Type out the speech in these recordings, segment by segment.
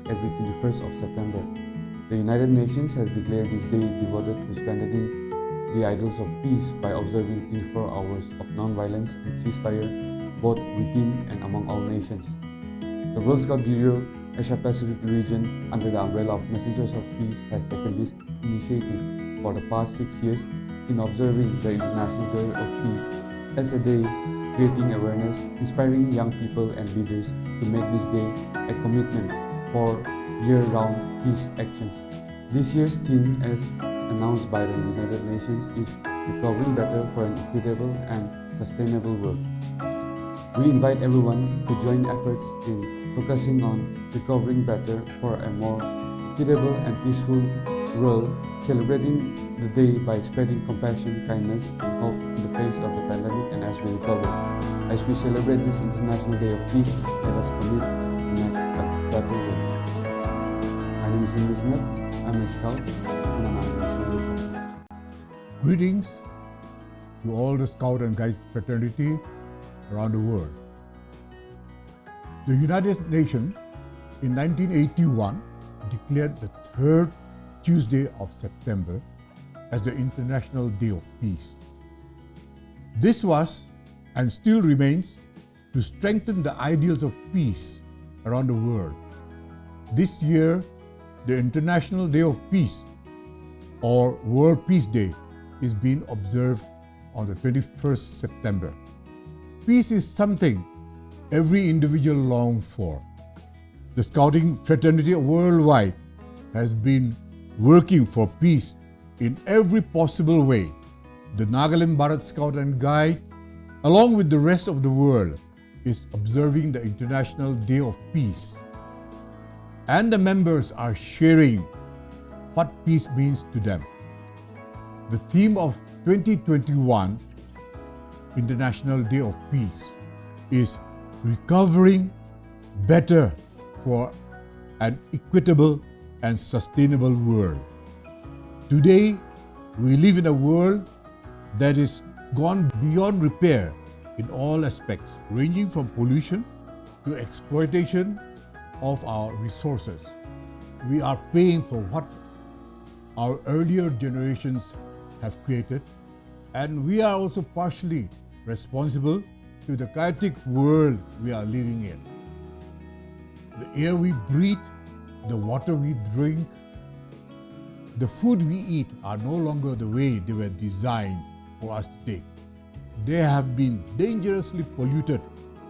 every 21st of September. The United Nations has declared this day devoted to strengthening the ideals of peace by observing 24 hours of non-violence and ceasefire both within and among all nations. The World Scout Bureau Asia Pacific region, under the umbrella of Messengers of Peace, has taken this initiative for the past 6 years in observing the International Day of Peace as a day creating awareness, inspiring young people and leaders to make this day a commitment for year-round peace actions. This year's theme, as announced by the United Nations, is Recovering Better for an Equitable and Sustainable World. We invite everyone to join efforts in focusing on recovering better for a more equitable and peaceful world, celebrating the day by spreading compassion, kindness, and hope in the face of the pandemic and as we recover. As we celebrate this International Day of Peace, let us commit to make a better world. My name is Listener. I'm a scout and I'm a Messengers of Peace. Greetings to all the Scout and Guide fraternity around the world. The United Nations in 1981 declared the third Tuesday of September as the International Day of Peace. This was and still remains to strengthen the ideals of peace around the world. This year, the International Day of Peace or World Peace Day is being observed on the 21st September. Peace is something every individual longs for. The Scouting fraternity worldwide has been working for peace in every possible way. The Nagaland Bharat Scout and Guide, along with the rest of the world, is observing the International Day of Peace. And the members are sharing what peace means to them. The theme of 2021 International Day of Peace is Recovering Better for an Equitable and Sustainable World. Today, we live in a world that is gone beyond repair in all aspects, ranging from pollution to exploitation of our resources. We are paying for what our earlier generations have created, and we are also partially responsible to the chaotic world we are living in. The air we breathe, the water we drink, the food we eat are no longer the way they were designed for us to take. They have been dangerously polluted,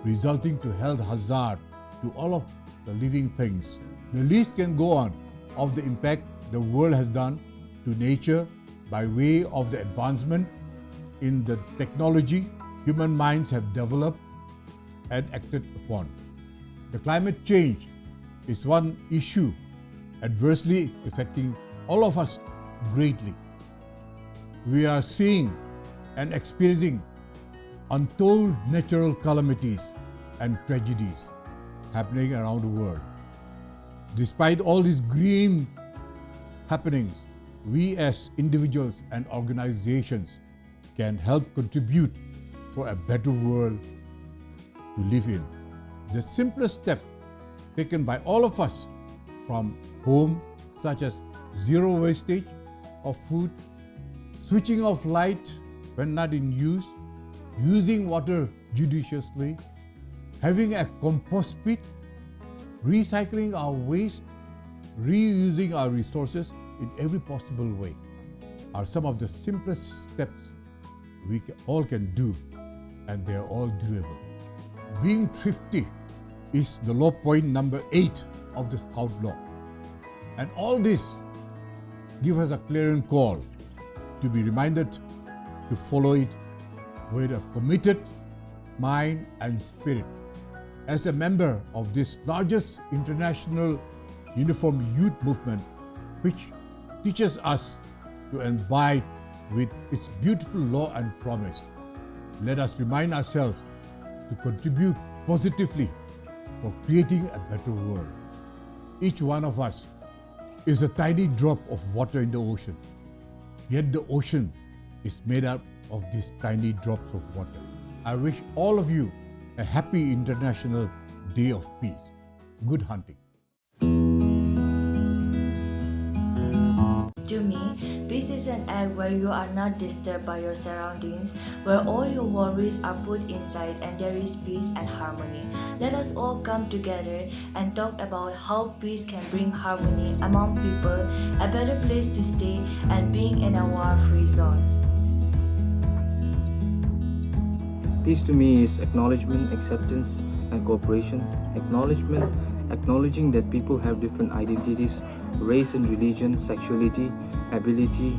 resulting to health hazard to all of the living things. The list can go on of the impact the world has done to nature by way of the advancement in the technology human minds have developed and acted upon. The climate change is one issue adversely affecting all of us greatly. We are seeing and experiencing untold natural calamities and tragedies happening around the world. Despite all these grim happenings, we as individuals and organizations can help contribute for a better world to live in. The simplest step taken by all of us from home, such as zero wastage of food, switching off light when not in use, using water judiciously, having a compost pit, recycling our waste, reusing our resources in every possible way are some of the simplest steps we all can do, and they are all doable. Being thrifty is the law point number 8 of the Scout Law. And all this gives us a clarion call to be reminded to follow it with a committed mind and spirit. As a member of this largest international uniform youth movement, which teaches us to abide with its beautiful law and promise, let us remind ourselves to contribute positively for creating a better world. Each one of us is a tiny drop of water in the ocean, yet the ocean is made up of these tiny drops of water. I wish all of you a happy International Day of Peace. Good hunting. is an act where you are not disturbed by your surroundings, where all your worries are put inside and there is peace and harmony. Let us all come together and talk about how peace can bring harmony among people, a better place to stay, and being in a war-free zone. Peace to me is acknowledgement, acceptance, and cooperation. Acknowledgement, acknowledging that people have different identities, race and religion, sexuality, ability,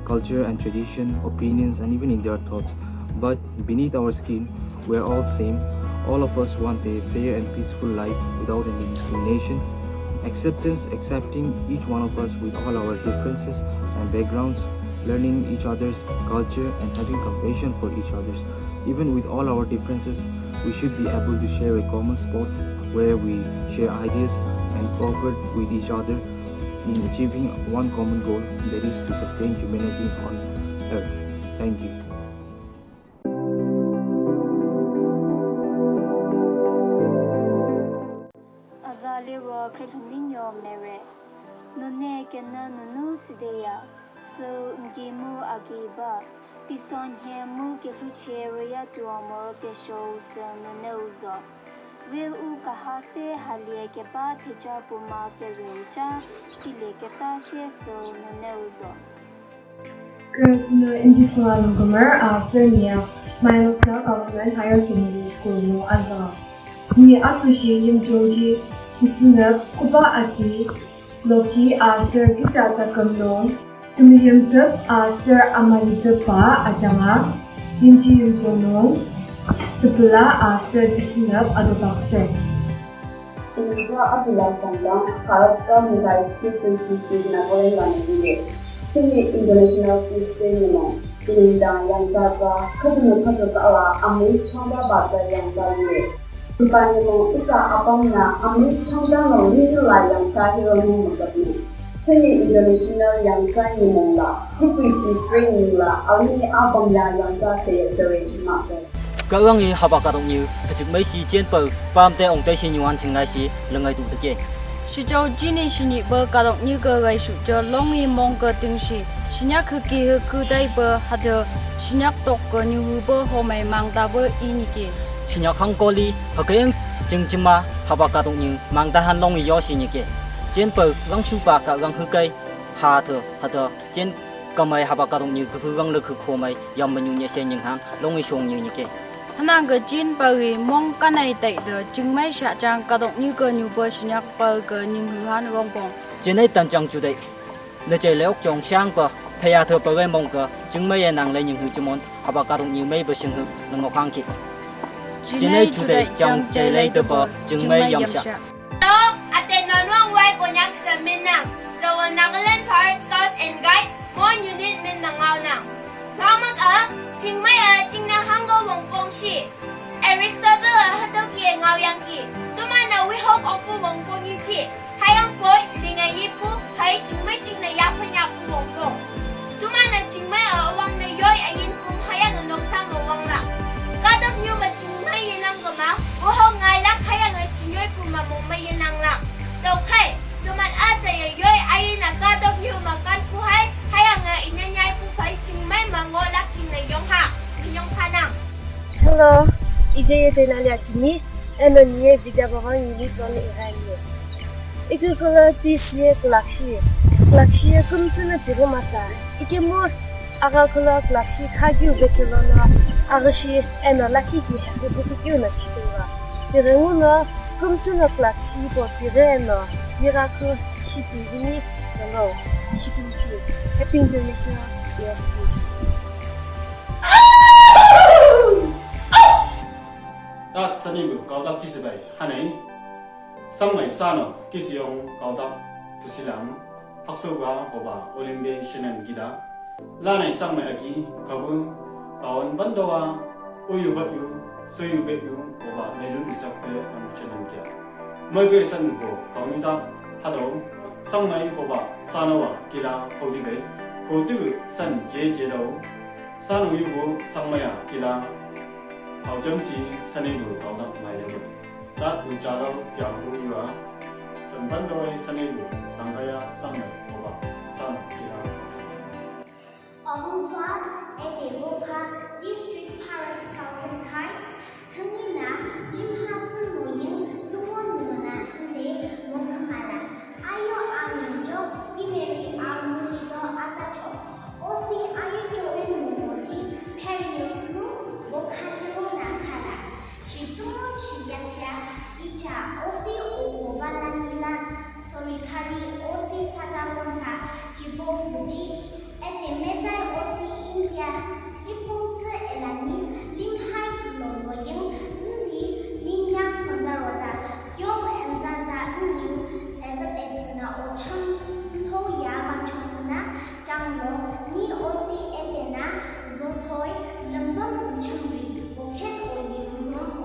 culture and tradition, opinions, and even in their thoughts. But beneath our skin, we're all same. All of us want a fair and peaceful life without any discrimination. Acceptance, accepting each one of us with all our differences and backgrounds, learning each other's culture and having compassion for each other's. Even with all our differences, we should be able to share a common spot where we share ideas and cooperate with each other in achieving one common goal, that is to sustain humanity on Earth. Thank you. Azali wa krikling yom nere. Nune kena nunu sideya. So ngimu agiba. Tison hemu ke krucheria tu amor ke show se nune uzo. Will u kahase halie ke ba teacher puma ke rencha sile ke ta she so nune uzo. Currently in this one gomer Fernia, my local government higher secondary school no azam. Ni associate yung Joji isinap kuba ati loki Sir kita takamno tumiyam tap Sir amalita pa atanga hindi yung tonong tupula Sir isinap adopakse. Indonesia adalah sandang Bharat United States di Nagaland Language. Cini International Peace Day memang indah yang zaza ketemu terjadi Amir Chandra Baza yang zaye. Bukan memang isa apamna Amir Chandra no nilai yang zaye memang mengkapi. Cini International yang zaye memang lah. Kupi district nila alini apamna yang zaye jadi masa. Các ông như học các đồng như cái chữ mấy xí trên bờ bám tay ông tay xí nhiều anh chừng này xí là ngày tụ thực vậy. Sĩ châu chỉ nên xí nhị bờ các đồng như cái gây sụt cho long y mong cái tiếng xí xí nhắc khứ kỳ khứ cứ tay bờ hạt giờ xí nhắc tộc cái như hư bờ hồ mày mang ta bờ y nhị kì. Xí nhắc hàng cô li học cái anh chừng chừng mà học các đồng như mang ta han long y gió xí nhị kì. Trên bờ găng su bạc các găng khứ cây hạt giờ trên cái mày học các đồng như khứ găng lực khứ khô mày yam mình như xe những hàng long y song như nhị kì. Hắn cái chín bờ mong cái này tại đó chứng mấy xã trang các đồng như cái như bờ xí nhắc bờ cái những hư hắn gom bông. Trên này tận trang chủ đề để chơi lễ ốc trồng sang bờ thầy thưa bờ cái mong cái chứng mấy nàng lấy những hư chim món học các đồng như mấy bờ sinh hư là ngọc hàng kịp. Trên này chủ đề trong chơi lễ từ bờ chứng mấy yam sa. Hello, atin non way ko nyak sa Minang. Daw Nagaland Pirate Scout and Guide mo unit min nangaw nang. Namat ching mai ching na hango wong kong si. Aristotle hataw ki ngaw yang ki. Tumana we hope opu wong kong yi chi. Hayang po linga yipu hay ching mai ching na yapu wong kong. Tumana ching mai awang na yoy ayin kung hayang nok sang wong la. Kadok nyu ma ching mai yinang gama. Wo ngai lak hayang ching yoy pu ma mong mai yinang la. Daw kay tuman asa yoy ayin na kadok nyu ma kan pu hay hayang inyanyay pu pay ching mai ma ngolak ching na yong ha. Yong panang. Hello, 이제 대나리 아침이 에너니의 비자바방 유니콘 이라이에. 이그 컬러 비시의 글락시의 금지는 비고마사. 이게 뭐 아가 컬러 글락시 카기우 베칠러나 아가시 에너 라키기 해부기우나 치도가. 드릉우나 금지는 글락시 버비레너 미라크 시비기니 너 시김치 해피 인도네시아 예스. 다 선임부高达70倍하네 상마이 사노 기시용高达두실람 학소가 호바 올림픽 신은 기다 라나이 상마이 아기 거분 바원 반도와 우유바유 소유베유 호바 내륜 이삭베 암치는 기야 머그의 선고 가운이다 하도 상마이 호바 사노와 기라 호디베 고드 산 제제로 사노유고 상마야 기라 Hauchamsi Saneibu Kaudak Mailebu Dat Puncharo Yahu Yua Sanbandoi Saneibu Tangkaya Samai Oba San Kira Ohuntua, Eteroka, District Parents Scouts and Kites, Tangina, Limhatsu Moying, Tuwon Muna, Nde, Mokamala, Ayo Aminjo, Gimeri Almuido Atacho, Osi Ayo Jorin Momoji, Periusku, Bokanjo Nakara, Shitumo Shiyacha, Icha, Osi Okovana Nilan, Sorikari, Osi Sadamonta, Jibo Fuji, Etemeta Osi India, Lipungse Elani, Limhai Lonoying, Ndi, Linya Kondarota, Yom and Zanta Nyu, as a Etsana Ocham, Toya Banchosana, Jango, Ni Osi Etena, Zotoi, Lambam Chumbi, Oken Oyi,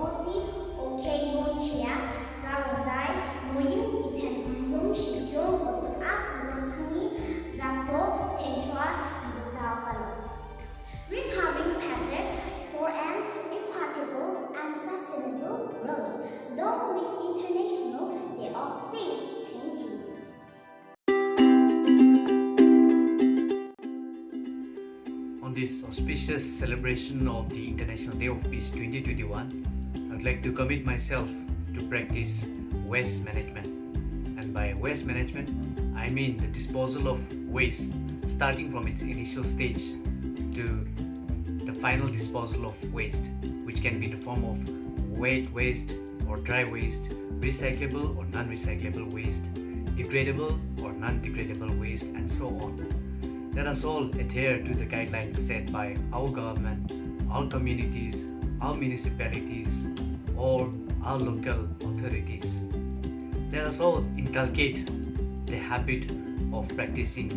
Osi, Okay Monchia, Zarodai, Moying Iten, Mum Shikyo, Otap, Dantuni, Zato, Tenchua, Recovering pattern for an equitable and sustainable world. Long live International Day of Peace. Thank you. On this auspicious celebration of the International Day of Peace 2021, I would like to commit myself to practice waste management. And by waste management, I mean the disposal of waste starting from its initial stage to the final disposal of waste, which can be in the form of wet waste or dry waste, recyclable or non-recyclable waste, degradable or non-degradable waste, and so on. Let us all adhere to the guidelines set by our government, our communities, our municipalities, or our local authorities. Let us all inculcate the habit of practicing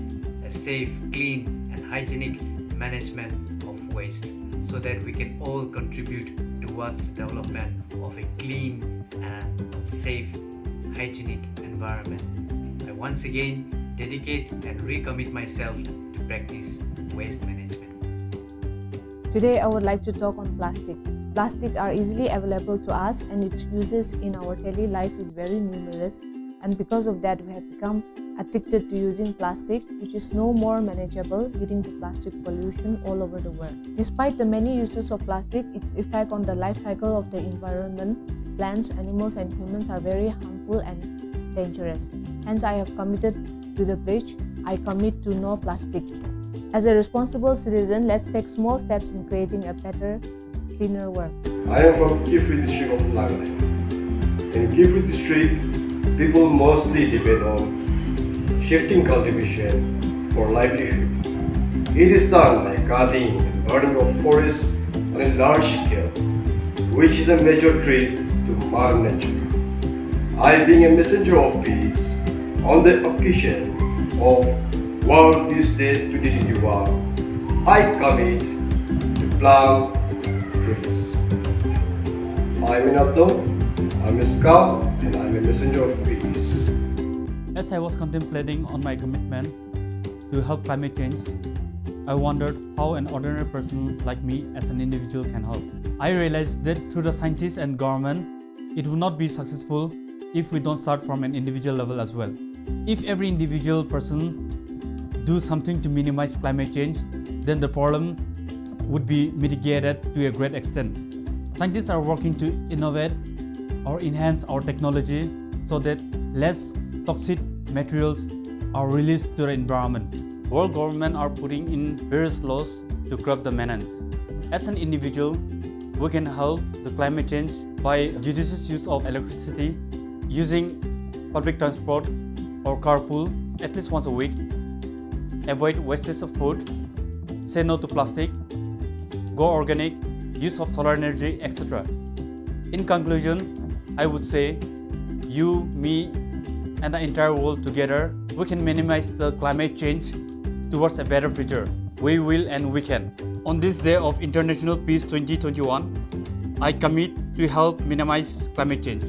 a safe, clean, and hygienic management of waste so that we can all contribute towards the development of a clean and safe, hygienic environment. I once again dedicate and recommit myself to practice waste management. Today I would like to talk on plastic. Plastic are easily available to us and its uses in our daily life is very numerous, and because of that we have become addicted to using plastic, which is no more manageable, leading to plastic pollution all over the world. Despite the many uses of plastic, its effect on the life cycle of the environment, plants, animals and humans are very harmful and dangerous. Hence I have committed to the pledge, I commit to no plastic. As a responsible citizen, let's take small steps in creating a better, cleaner world. I am from Kifri district of Nagaland. In Kifri district, people mostly depend on shifting cultivation for livelihood. It is done by cutting and burning of forests on a large scale, which is a major threat to Mother Nature. I, being a messenger of peace, on the occasion of World Peace Day 2021, I commit to plant trees. I am Minato, I am a scout, and I am a messenger of peace. As I was contemplating on my commitment to help climate change, I wondered how an ordinary person like me as an individual can help. I realized that through the scientists and government, it will not be successful if we don't start from an individual level as well. If every individual person do something to minimize climate change, then the problem would be mitigated to a great extent. Scientists are working to innovate or enhance our technology so that less toxic materials are released to the environment. World governments are putting in various laws to curb the menace. As an individual, we can help the climate change by judicious use of electricity, using public transport or carpool at least once a week, avoid wastage of food, say no to plastic, go organic, use of solar energy, etc. In conclusion, I would say you, me, and the entire world together, we can minimize the climate change towards a better future. We will and we can. On this day of International Peace 2021, I commit to help minimize climate change.